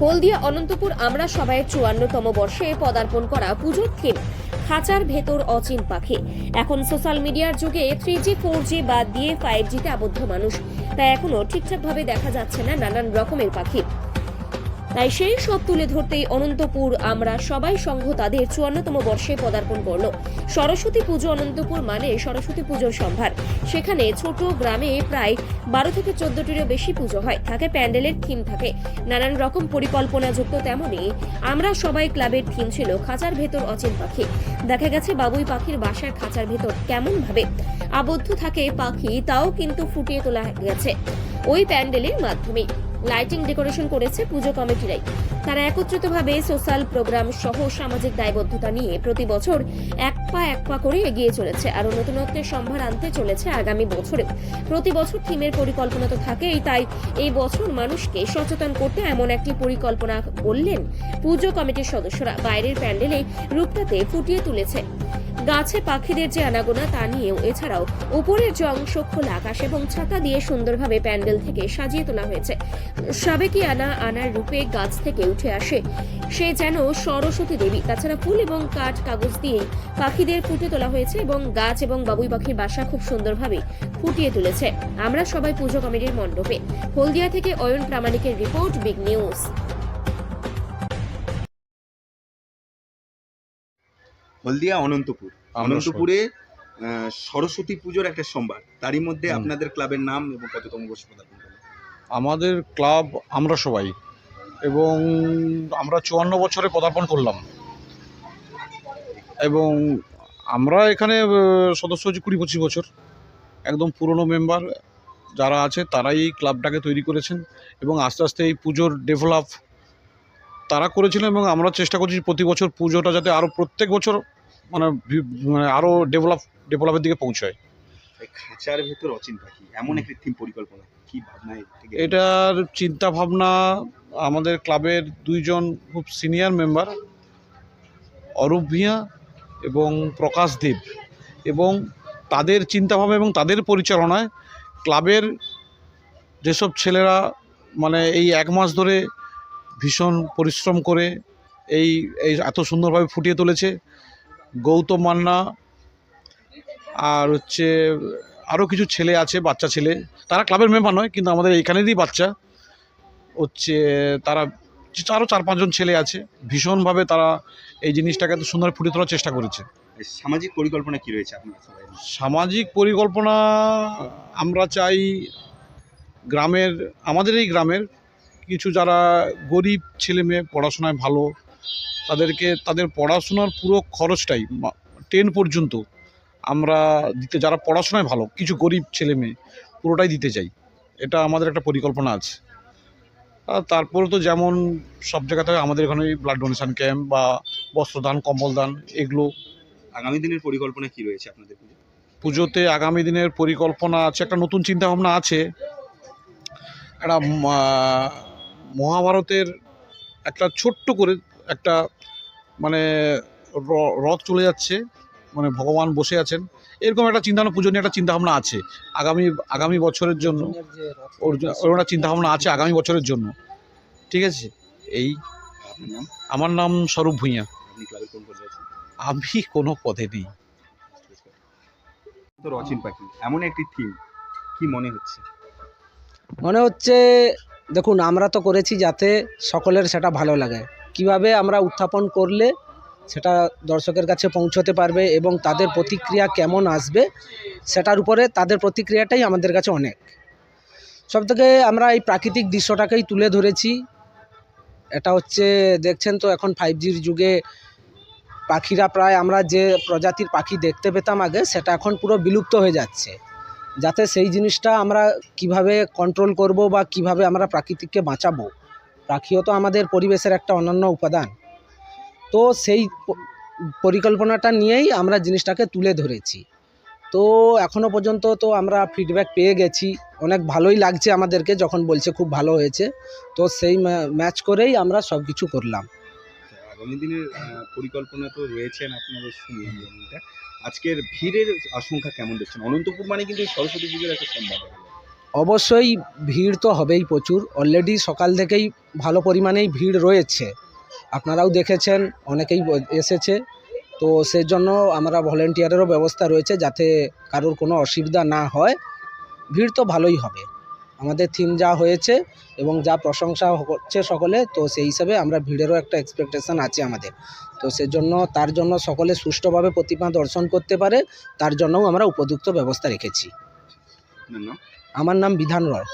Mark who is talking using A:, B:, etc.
A: হলদিয়া অনন্তপুর আমরা সবাই 54তম বর্ষে পদার্পণ করা পুজোর থিম খাঁচার ভেতর অচিন পাখি। এখন সোশ্যাল মিডিয়ার যুগে 3G 4G বাদ দিয়ে 5G তে আবদ্ধ মানুষ, তাই এখনো ঠিকঠাকভাবে দেখা যাচ্ছে না নানান রকমের পাখি। তাই সেই সব তুলে ধরতেই অনন্তপুর আমরা সবাই সংঘ তাদের 54তম বর্ষে পদার্পণ করলো। সরস্বতী পুজো অনন্তপুর মানে সরস্বতী পুজোর সম্ভার। সেখানে ছোট গ্রামে প্রায় 12 থেকে 14টিরও বেশি পুজো হয়, থাকে প্যান্ডেলের থিম, থাকে নানান রকম পরিকল্পনাযুক্ত। তেমনই আমরা সবাই ক্লাবের থিম ছিল খাঁচার ভেতর অচিন পাখি। দেখা গেছে বাবুই পাখির বাসার খাঁচার ভেতর কেমন ভাবে আবদ্ধ থাকে পাখি, তাও কিন্তু ফুটিয়ে তোলা গেছে ওই প্যান্ডেলের মাধ্যমে। লাইটিং ডেকোরেশন করেছে পুজো কমিটিরাই। তারা একত্রিতভাবে সোশ্যাল প্রোগ্রাম সহ সামাজিক দায়বদ্ধতা নিয়ে প্রতি বছর এক পা করে এগিয়ে চলেছে। আরো নতুনত্বের সম্ভার আনতে চলেছে আগামী বছরে। প্রতি বছর থিমের পরিকল্পনা তো থাকেই, তাই এই বছর মানুষকে সচেতন করতে এমন একটি পরিকল্পনা বললেন পুজো কমিটির সদস্যরা। বাইরের প্যান্ডেলে রূপটাতে ফুটিয়ে তুলেছে গাছে পাখিদের যে আনাগোনা তা নিয়েও। এছাড়াও উপরের যে অংশ খোলা আকাশ এবং ছাতা দিয়ে সুন্দরভাবে প্যান্ডেল থেকে সাজিয়ে তোলা হয়েছে। সাবেকি আনার রূপে গাছ থেকে উঠে আসে সে যেন সরস্বতী দেবী। তাছাড়া ফুল এবং কাঠ কাগজ দিয়ে পাখিদের ফুটিয়ে তোলা হয়েছে এবং গাছ এবং বাবুই পাখির বাসা খুব সুন্দরভাবে ফুটিয়ে তুলেছে আমরা সবাই পুজো কমিটির মণ্ডপে। হলদিয়া থেকে অয়ন প্রামাণিকের রিপোর্ট, বিগ নিউজ।
B: হলদিয়া অনন্তপুরে সরস্বতী পুজোর একটা সম্ভার, তারই মধ্যে আপনাদের ক্লাবের নাম এবং কততম বর্ষ পদার্পণ করলো?
C: আমাদের ক্লাব আমরা সবাই, এবং আমরা 54 বছরে পদার্পণ করলাম, এবং আমরা এখানে সদস্য হচ্ছে 20-25 বছর। একদম পুরনো মেম্বার যারা আছে তারাই এই ক্লাবটাকে তৈরি করেছেন, এবং আস্তে আস্তে এই পুজোর ডেভেলপ তারা করেছিলেন, এবং আমরা চেষ্টা করছি প্রতি বছর পুজোটা যাতে আরও প্রত্যেক বছর মানে আরও ডেভেলপের দিকে পৌঁছায়।
B: খাঁচার ভেতর অচিন পাখি এমন একটি থিম পরিকল্পনা কি ভাবনায়?
C: এটার চিন্তা ভাবনা আমাদের ক্লাবের দুইজন খুব সিনিয়র মেম্বার, অরূপ ভূঁইয়া এবং প্রকাশ দেব, এবং তাদের চিন্তাভাবনা এবং তাদের পরিচালনায় ক্লাবের যেসব ছেলেরা মানে এই 1 মাস ধরে ভীষণ পরিশ্রম করে এই এত সুন্দরভাবে ফুটিয়ে তুলেছে। গৌতম মান্না আর হচ্ছে আরও কিছু ছেলে আছে, বাচ্চা ছেলে, তারা ক্লাবের মেম্বার নয় কিন্তু আমাদের এইখানেরই বাচ্চা হচ্ছে। তারা আরও 4-5 জন ছেলে আছে, ভীষণভাবে তারা এই জিনিসটাকে এত সুন্দর ফুটিয়ে তোলার চেষ্টা করেছে।
B: সামাজিক পরিকল্পনা কি রয়েছে আপনার সবাই?
C: সামাজিক পরিকল্পনা আমরা চাই আমাদের এই গ্রামের কিছু যারা গরিব ছেলে মেয়ে পড়াশোনায় ভালো, তাদের পড়াশোনার পুরো খরচটাই 10 পর্যন্ত আমরা দিতে, যারা পড়াশোনায় ভালো কিছু গরিব ছেলে মেয়ে পুরোটাই দিতে চাই। এটা আমাদের একটা পরিকল্পনা আছে। আর তারপরে তো যেমন সব জায়গাতে আমাদের এখানে ব্লাড ডোনেশন ক্যাম্প বা বস্ত্রদান, কম্বল দান, এগুলো।
B: আগামী দিনের পরিকল্পনা কি রয়েছে আপনাদের
C: পুজোতে? আগামী দিনের পরিকল্পনা আছে, একটা নতুন চিন্তাভাবনা আছে। একটা মহাভারতের একটা ছোট্ট করে একটা মানে রথ চলে যাচ্ছে, মানে ভগবান বসে আছেন, এরকম একটা চিন্তাভাবনা, পুজো নিয়ে একটা চিন্তাভাবনা আছে আগামী বছরের জন্য। ওর একটা চিন্তাভাবনা আছে আগামী বছরের জন্য। ঠিক আছে। এই আমার নাম স্বরূপ ভূঁইয়া। আমি কোনো পদে নেই।
B: অচিন পাখি এমন একটি থিম, কি মনে
D: হচ্ছে দেখুন, আমরা তো করেছি যাতে সকলের সেটা ভালো লাগে। কিভাবে আমরা উত্থাপন করলে সেটা দর্শকের কাছে পৌঁছতে পারবে এবং তাদের প্রতিক্রিয়া কেমন আসবে, সেটার উপরে তাদের প্রতিক্রিয়াটাই আমাদের কাছে অনেক। সবথেকে আমরা এই প্রাকৃতিক দৃশ্যটাকেই তুলে ধরেছি। এটা হচ্ছে দেখছেন তো, এখন 5Gর যুগে পাখিরা প্রায় আমরা যে প্রজাতির পাখি দেখতে পেতাম আগে, সেটা এখন পুরো বিলুপ্ত হয়ে যাচ্ছে। যাতে সেই জিনিসটা আমরা কিভাবে কন্ট্রোল করব বা কিভাবে আমরা প্রাকৃতিককে বাঁচাবো। পাখিও তো আমাদের পরিবেশের একটা অনন্য উপাদান। তো সেই পরিকল্পনাটা নিয়েই আমরা জিনিসটাকে তুলে ধরেছি। তো এখনও পর্যন্ত তো আমরা ফিডব্যাক পেয়ে গেছি, অনেক ভালোই লাগছে আমাদেরকে যখন বলছে খুব ভালো হয়েছে। তো সেই ম্যাচ করেই আমরা সব কিছু করলাম।
B: আগামী দিনের পরিকল্পনা তো রয়েছেন আপনাদের শুনলেন। আজকের ভিড়ের আশঙ্কা কেমন দেখছেন? অনন্তপুর মানে কিন্তু সরস্বতী পুজোর একটা সম্ভাবনা।
D: অবশ্যই ভিড় তো হবেই প্রচুর, অলরেডি সকাল থেকেই ভালো পরিমাণেই ভিড় রয়েছে, আপনারাও দেখেছেন অনেকেই এসেছে। তো সেজন্য আমরা ভলেন্টিয়ারেরও ব্যবস্থা রয়েছে যাতে কারোর কোনো অসুবিধা না হয়। ভিড় তো ভালোই হবে, আমাদের থিম যা হয়েছে এবং যা প্রশংসা হচ্ছে সকলে, তো সেই হিসাবে আমরা ভিড়েরও একটা এক্সপেকটেশন আছে আমাদের। তো সেজন্য তার জন্য সকলে সুষ্ঠুভাবে প্রতিমা দর্শন করতে পারে, তার জন্যও আমরা উপযুক্ত ব্যবস্থা রেখেছি।
B: আপনার নাম?
D: আমার নাম বিধান রয়।